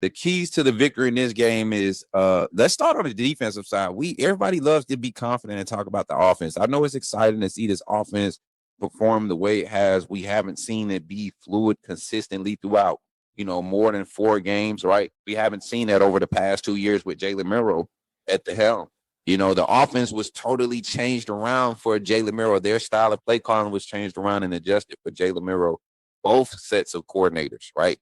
the keys to the victory in this game is let's start on the defensive side. Everybody loves to be confident and talk about the offense. I know it's exciting to see this offense perform the way it has. We haven't seen it be fluid consistently throughout, more than 4 games, right? We haven't seen that over the past 2 years with Jalen Miro at the helm. The offense was totally changed around for Jalen Miro. Their style of play calling was changed around and adjusted for Jalen Miro. Both sets of coordinators, right?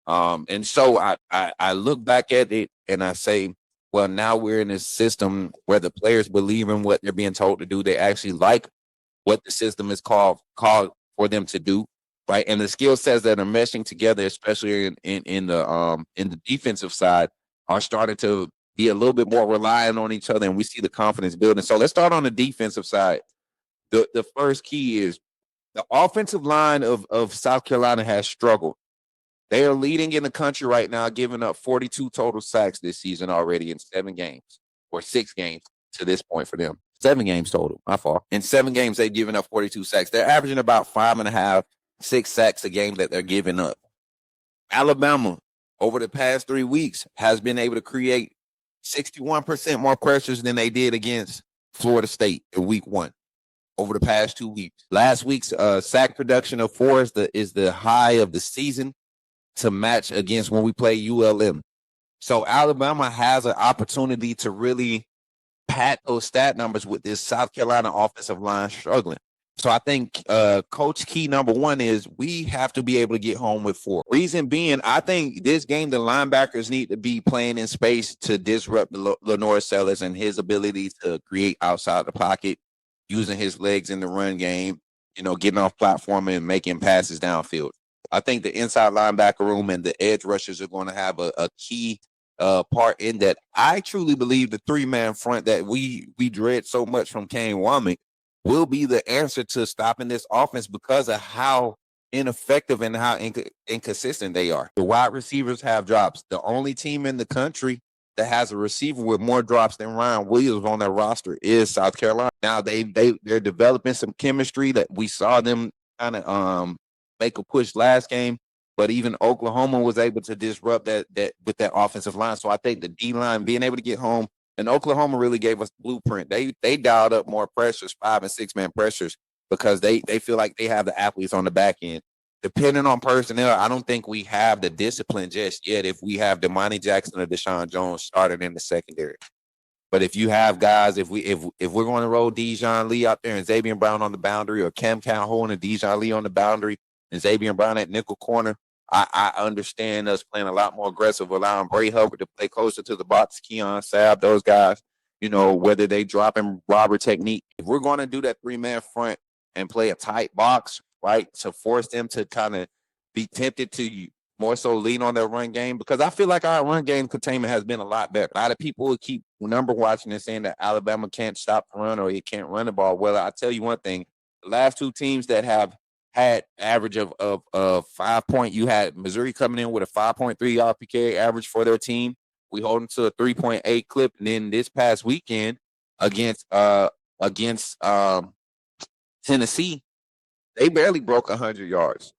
And so I look back at it and I say, well, now we're in this system where the players believe in what they're being told to do. They actually like what the system is called for them to do, right? And the skill sets that are meshing together, especially in the defensive side, are starting to be a little bit more reliant on each other, and we see the confidence building. So let's start on the defensive side. The first key is the offensive line of South Carolina has struggled. They are leading in the country right now, giving up 42 total sacks this season already in 7 games, or 6 games to this point for them. 7 games total, my fault. In 7 games, they've given up 42 sacks. They're averaging about 5.5, 6 sacks a game that they're giving up. Alabama, over the past 3 weeks, has been able to create 61% more pressures than they did against Florida State in week 1 over the past 2 weeks. Last week's sack production of 4 is the high of the season to match against when we play ULM. So Alabama has an opportunity to really pat those stat numbers with this South Carolina offensive line struggling. So I think coach key number 1 is we have to be able to get home with 4. Reason being, I think this game, the linebackers need to be playing in space to disrupt Lenore Sellers and his ability to create outside the pocket, using his legs in the run game, getting off platform and making passes downfield. I think the inside linebacker room and the edge rushers are going to have a key part in that. I truly believe the 3-man front that we dread so much from Kane Womack will be the answer to stopping this offense because of how ineffective and how inconsistent they are. The wide receivers have drops. The only team in the country that has a receiver with more drops than Ryan Williams on their roster is South Carolina. Now they're developing some chemistry that we saw them kind of make a push last game, but even Oklahoma was able to disrupt that with that offensive line. So I think the D line being able to get home, and Oklahoma really gave us the blueprint. They dialed up more pressures, 5 and 6 man pressures, because they feel like they have the athletes on the back end. Depending on personnel, I don't think we have the discipline just yet if we have Damani Jackson or Deshaun Jones started in the secondary. But if you have guys, if we're going to roll Dijon Lee out there and Xavier Brown on the boundary, or Cam Calhoun and Dijon Lee on the boundary and Xavier Brown at nickel corner, I understand us playing a lot more aggressive, allowing Bray Hubbard to play closer to the box, Keon Sabb, those guys, whether they drop and robber technique. If we're going to do that 3-man front and play a tight box, right, to force them to kind of be tempted to more so lean on their run game, because I feel like our run game containment has been a lot better. A lot of people will keep number watching and saying that Alabama can't stop the run or it can't run the ball. Well, I tell you one thing, the last 2 teams that have had average of 5 point. You had Missouri coming in with a 5.3 RPK average for their team. We hold them to a 3.8 clip. And then this past weekend against Tennessee, they barely broke 100 yards.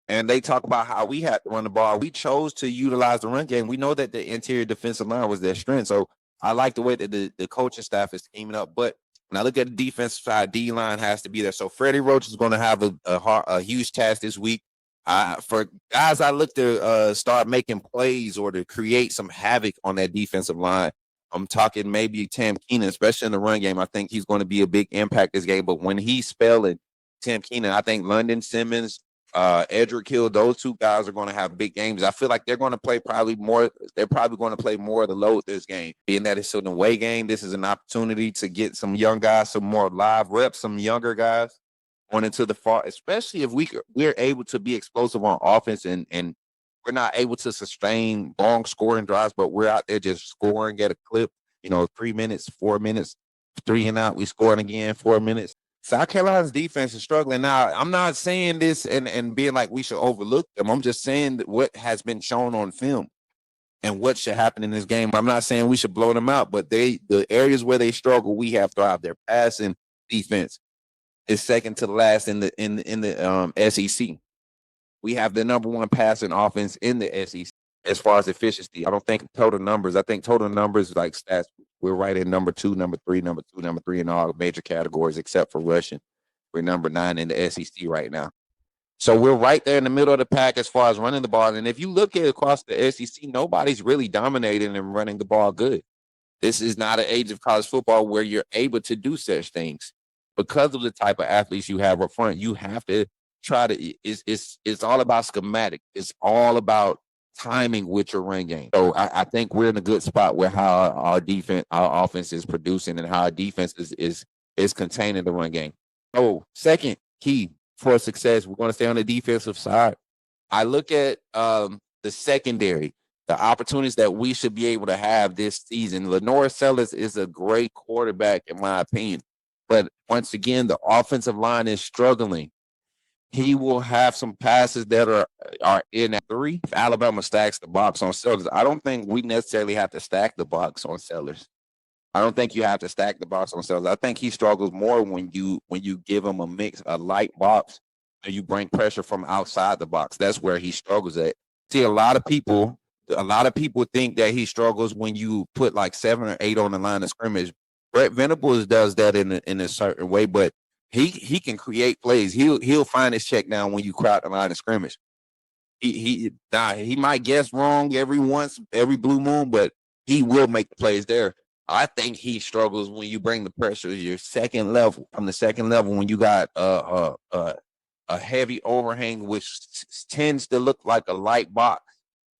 And they talk about how we had to run the ball. We chose to utilize the run game. We know that the interior defensive line was their strength. So I like the way that the coaching staff is teaming up. But when I look at the defensive side, D-line has to be there. So Freddie Roach is going to have a huge task this week. For guys, I look to start making plays or to create some havoc on that defensive line. I'm talking maybe Tam Keenan, especially in the run game. I think he's going to be a big impact this game. But when he's spelling Tam Keenan, I think London Simmons, Edric Hill, those 2 guys are going to have big games. I feel like they're going to play probably more. They're probably going to play more of the load this game. Being that it's an away game, this is an opportunity to get some young guys, some more live reps, some younger guys going into the fall, especially if we're able to be explosive on offense and we're not able to sustain long scoring drives, but we're out there just scoring at a clip, 3 minutes, 4 minutes, 3 and out, we scoring again, 4 minutes. South Carolina's defense is struggling. Now, I'm not saying this and being like we should overlook them. I'm just saying that what has been shown on film and what should happen in this game. I'm not saying we should blow them out, but the areas where they struggle, we have thrived. Their passing defense is second to the last in the SEC. We have the number 1 passing offense in the SEC. as far as efficiency. I don't think total numbers. I think total numbers like stats. We're right in number two, number three in all major categories except for rushing. We're number 9 in the SEC right now. So we're right there in the middle of the pack as far as running the ball. And if you look at across the SEC, nobody's really dominating and running the ball good. This is not an age of college football where you're able to do such things because of the type of athletes you have up front. You have to try to. It's all about schematic. It's all about timing with your run game. So I think we're in a good spot where how our defense, our offense is producing, and how our defense is containing the run game. So second key for success, we're going to stay on the defensive side. I look at the secondary, the opportunities that we should be able to have this season. Lenore Sellers is a great quarterback, in my opinion. But once again, the offensive line is struggling. He will have some passes that are in at 3. If Alabama stacks the box on Sellers, I don't think we necessarily have to stack the box on Sellers. I don't think you have to stack the box on Sellers. I think he struggles more when you give him a light box, and you bring pressure from outside the box. That's where he struggles at. See, a lot of people think that he struggles when you put like 7 or 8 on the line of scrimmage. Brett Venables does that in a certain way, but he can create plays. He'll find his check down when you crowd the line of scrimmage. He might guess wrong every blue moon, but he will make the plays there. I think he struggles when you bring the pressure to your second level. From the second level, when you got a heavy overhang, which tends to look like a light box,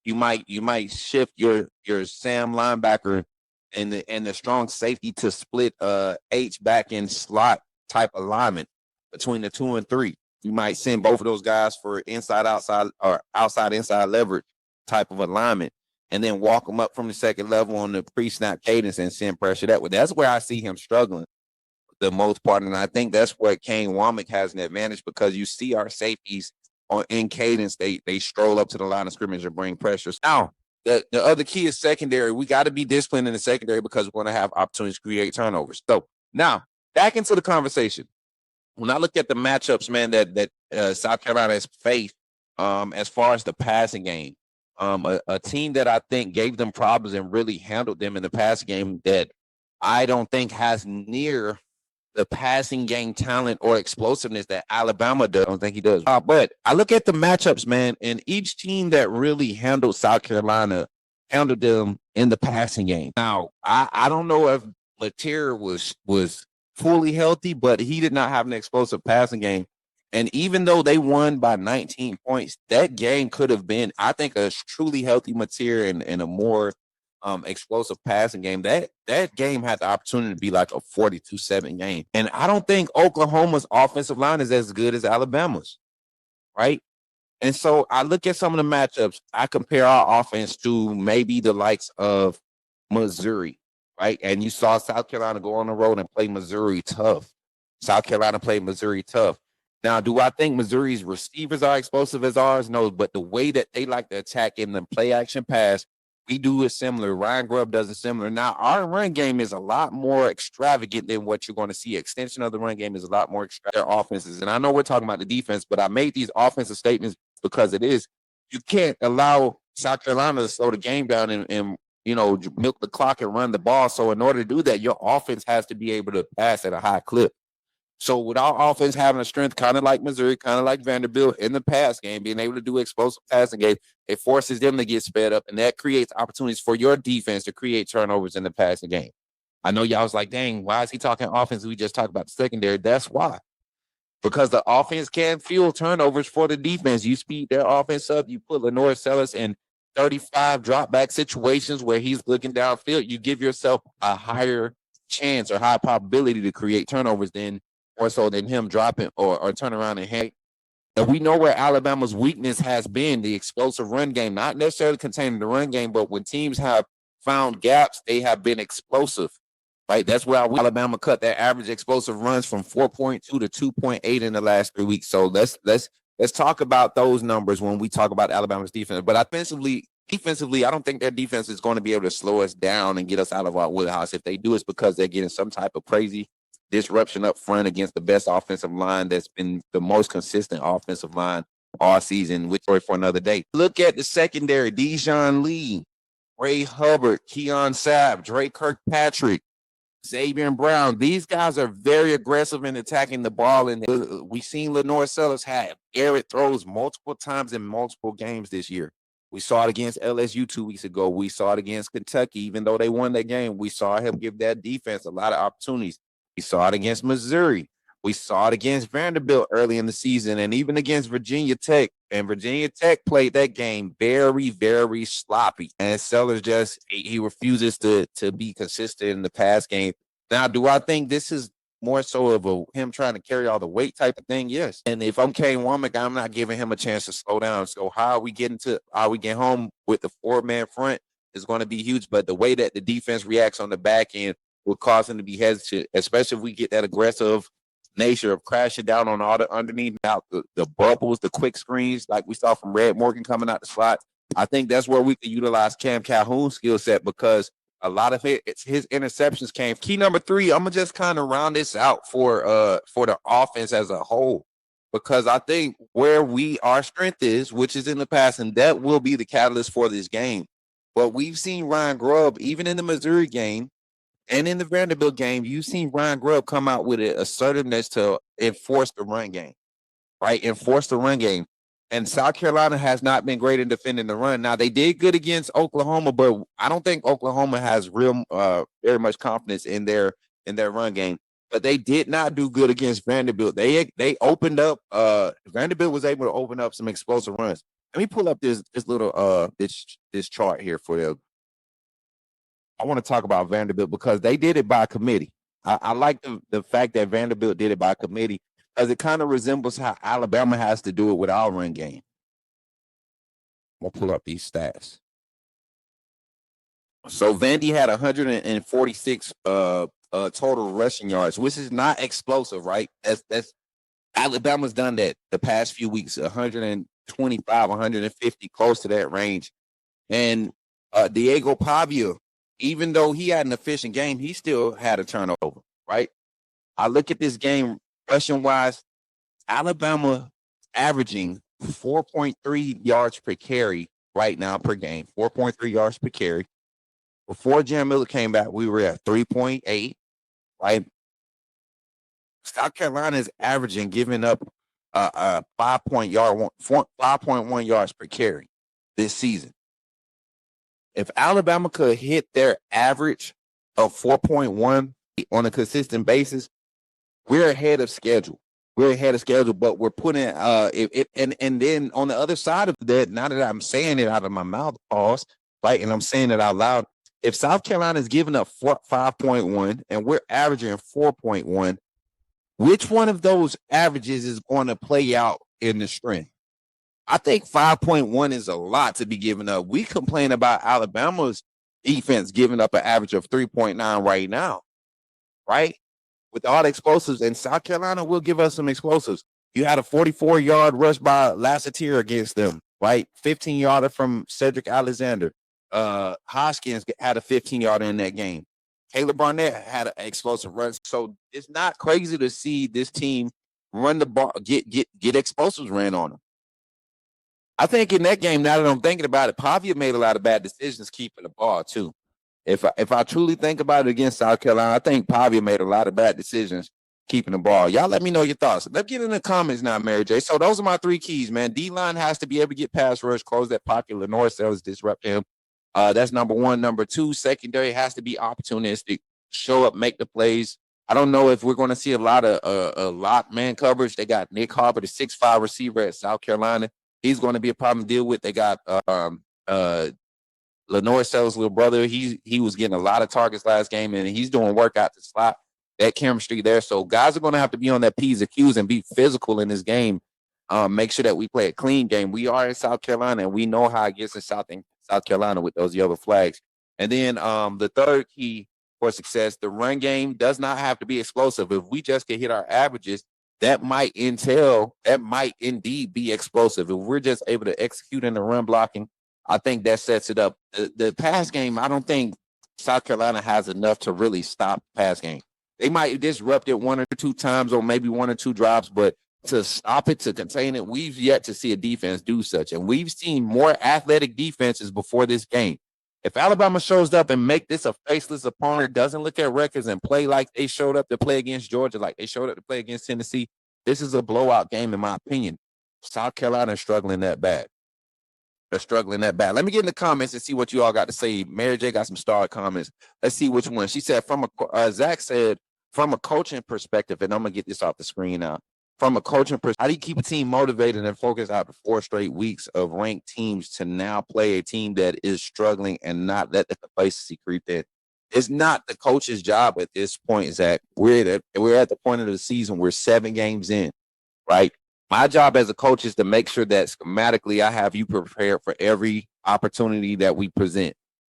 you might shift your Sam linebacker and the strong safety to split H back in slot type alignment between the 2 and 3. You might send both of those guys for inside outside or outside inside leverage type of alignment, and then walk them up from the second level on the pre-snap cadence and send pressure that way. That's where I see him struggling the most part, and I think that's where Kane Womack has an advantage, because you see our safeties in cadence, they stroll up to the line of scrimmage and bring pressure. Now, the other key is secondary. We got to be disciplined in the secondary because we're going to have opportunities to create turnovers. So now back into the conversation. When I look at the matchups, man, that South Carolina has faced, as far as the passing game, a team that I think gave them problems and really handled them in the passing game that I don't think has near the passing game talent or explosiveness that Alabama does. I don't think he does. But I look at the matchups, man, and each team that really handled South Carolina handled them in the passing game. Now, I don't know if Latier was fully healthy, but he did not have an explosive passing game. And even though they won by 19 points, that game could have been, I think, a truly healthy Latier and a more explosive passing game. That game had the opportunity to be like a 42-7 game. And I don't think Oklahoma's offensive line is as good as Alabama's, right? And so I look at some of the matchups. I compare our offense to maybe the likes of Missouri, right? And you saw South Carolina go on the road and play Missouri tough. South Carolina played Missouri tough. Now, do I think Missouri's receivers are explosive as ours? No, but the way that they like to attack in the play action pass, we do it similar. Ryan Grubb does it similar. Now, our run game is a lot more extravagant than what you're going to see. Extension of the run game is a lot more extravagant offenses. And I know we're talking about the defense, but I made these offensive statements because it is. You can't allow South Carolina to slow the game down and milk the clock and run the ball. So in order to do that, your offense has to be able to pass at a high clip. So with our offense having a strength, kind of like Missouri, kind of like Vanderbilt in the pass game, being able to do explosive passing game, it forces them to get sped up, and that creates opportunities for your defense to create turnovers in the passing game. I know y'all was like, dang, why is he talking offense? We just talked about the secondary. That's why. Because the offense can fuel turnovers for the defense. You speed their offense up. You put Lenore Sellers in 35 drop back situations where he's looking downfield. You give yourself a higher chance or high probability to create turnovers than him dropping or turn around and hang. And we know where Alabama's weakness has been, the explosive run game, not necessarily containing the run game, but when teams have found gaps, they have been explosive, right? That's where Alabama cut their average explosive runs from 4.2 to 2.8 in the last 3 weeks. So let's talk about those numbers when we talk about Alabama's defense. But defensively, I don't think their defense is going to be able to slow us down and get us out of our wheelhouse. If they do, it's because they're getting some type of crazy disruption up front against the best offensive line that's been the most consistent offensive line all season, which story for another day. Look at the secondary: Dijon Lee, Ray Hubbard, Keon Sabb, Drake Kirkpatrick, Xavier Brown. These guys are very aggressive in attacking the ball, and we seen Lenore Sellers have air throws multiple times in multiple games this year. We saw it against LSU 2 weeks ago. We saw it against Kentucky. Even though they won that game, we saw him give that defense a lot of opportunities. We saw it against Missouri. We saw it against Vanderbilt early in the season, and even against Virginia Tech. And Virginia Tech played that game very, very sloppy. And Sellers just he refuses to be consistent in the pass game. Now, do I think this is more so of him trying to carry all the weight type of thing? Yes. And if I'm Kane Womack, I'm not giving him a chance to slow down. So how we getting home with the 4-man front is going to be huge. But the way that the defense reacts on the back end will cause him to be hesitant, especially if we get that aggressive nature of crashing down on all the underneath out the bubbles, the quick screens like we saw from Red Morgan coming out the slot. I think that's where we can utilize Cam Calhoun's skill set, because a lot of his interceptions came. Key number 3, I'm gonna just kind of round this out for the offense as a whole, because I think where our strength is, which is in the pass, and that will be the catalyst for this game. But we've seen Ryan Grubb, even in the Missouri game, and in the Vanderbilt game, you've seen Ryan Grubb come out with an assertiveness to enforce the run game, right? Enforce the run game. And South Carolina has not been great in defending the run. Now, they did good against Oklahoma, but I don't think Oklahoma has very much confidence in their run game. But they did not do good against Vanderbilt. They opened up. Vanderbilt was able to open up some explosive runs. Let me pull up this little this chart here for them. I want to talk about Vanderbilt because they did it by committee. I like the fact that Vanderbilt did it by committee, because it kind of resembles how Alabama has to do it with our run game. We'll pull up these stats. So Vandy had 146 total rushing yards, which is not explosive, right? That's Alabama's done that the past few weeks, 125, 150, close to that range. And Diego Pavia, even though he had an efficient game, he still had a turnover, right? I look at this game rushing-wise, Alabama averaging 4.3 yards per carry right now per game, 4.3 yards per carry. Before Jam Miller came back, we were at 3.8, right? South Carolina is averaging, giving up 5.1 yards per carry this season. If Alabama could hit their average of 4.1 on a consistent basis, we're ahead of schedule. We're ahead of schedule, but we're putting and then on the other side of that, now that I'm saying it out of my mouth, pause, right, and I'm saying it out loud, if South Carolina is giving up 5.1 and we're averaging 4.1, which one of those averages is going to play out in the strength? I think 5.1 is a lot to be given up. We complain about Alabama's defense giving up an average of 3.9 right now, right? With all the explosives, and South Carolina will give us some explosives. You had a 44-yard rush by Lassiter against them, right? 15-yarder from Cedric Alexander. Hoskins had a 15-yarder in that game. Caleb Barnett had an explosive run. So it's not crazy to see this team run the ball, get explosives ran on them. I think in that game, now that I'm thinking about it, Pavia made a lot of bad decisions keeping the ball too. If I truly think about it against South Carolina, I think Pavia made a lot of bad decisions keeping the ball. Y'all let me know your thoughts. Let's get in the comments now, Mary J. So those are my 3 keys, man. D-line has to be able to get pass rush, close that pocket. Lenore Sellers disrupt him. That's number 1. Number 2, secondary has to be opportunistic. Show up, make the plays. I don't know if we're going to see a lot of man coverage. They got Nick Harper, the 6'5" receiver at South Carolina. He's going to be a problem to deal with. They got Lenore Sellers' little brother. He was getting a lot of targets last game, and he's doing work out the slot. That chemistry there. So guys are going to have to be on their P's and Q's and be physical in this game. Make sure that we play a clean game. We are in South Carolina, and we know how it gets in South Carolina with those yellow flags. And then the third key for success, the run game does not have to be explosive. If we just can hit our averages, that might indeed be explosive. If we're just able to execute in the run blocking, I think that sets it up. The pass game, I don't think South Carolina has enough to really stop the pass game. They might disrupt it 1 or 2 times or maybe 1 or 2 drops, but to stop it, to contain it. We've yet to see a defense do such. And we've seen more athletic defenses before this game. If Alabama shows up and make this a faceless opponent, doesn't look at records and play like they showed up to play against Georgia, like they showed up to play against Tennessee, this is a blowout game, in my opinion. South Carolina is struggling that bad. They're struggling that bad. Let me get in the comments and see what you all got to say. Mary J got some star comments. Let's see which one. She said, Zach said, from a coaching perspective, and I'm going to get this off the screen now. From a coaching perspective, how do you keep a team motivated and focused after 4 straight weeks of ranked teams to now play a team that is struggling and not let the complacency creep in? It's not the coach's job at this point, Zach. We're at the point of the season. We're 7 games in, right? My job as a coach is to make sure that schematically I have you prepared for every opportunity that we present.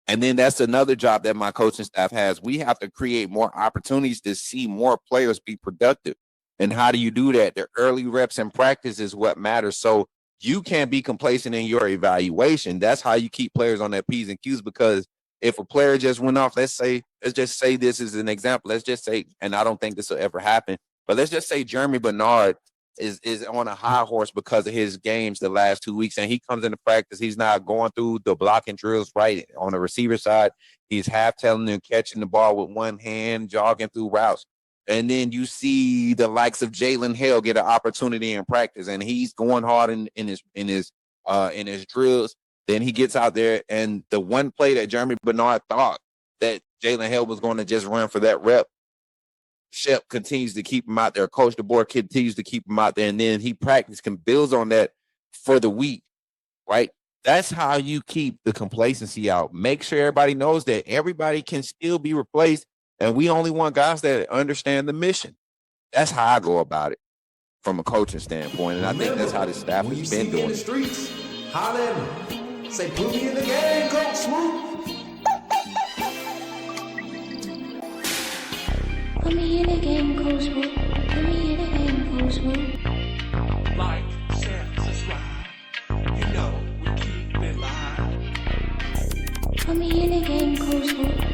And then that's another job that my coaching staff has. We have to create more opportunities to see more players be productive. And how do you do that? The early reps and practice is what matters. So you can't be complacent in your evaluation. That's how you keep players on their P's and Q's, because if a player just went off, let's just say this is an example. Let's just say, and I don't think this will ever happen, but let's just say Jeremy Bernard is on a high horse because of his games the last 2 weeks, and he comes into practice. He's not going through the blocking drills right on the receiver side. He's half telling and catching the ball with one hand, jogging through routes. And then you see the likes of Jalen Hale get an opportunity in practice, and he's going hard in his drills. Then he gets out there, and the one play that Jeremy Bernard thought that Jalen Hale was going to just run for that rep, Shep continues to keep him out there. Coach DeBoer continues to keep him out there, and then he builds on that for the week, right? That's how you keep the complacency out. Make sure everybody knows that everybody can still be replaced, and we only want guys that understand the mission. That's how I go about it from a coaching standpoint, and I think that's how the staff has been doing. In the streets, holler at me. Say, put me in the game, Coach Swoop. Put me in the game, Coach Swoop. Put me in the game, Coach Swoop. Like, share, subscribe. You know we keep it live. Put me in the game, Coach Swoop.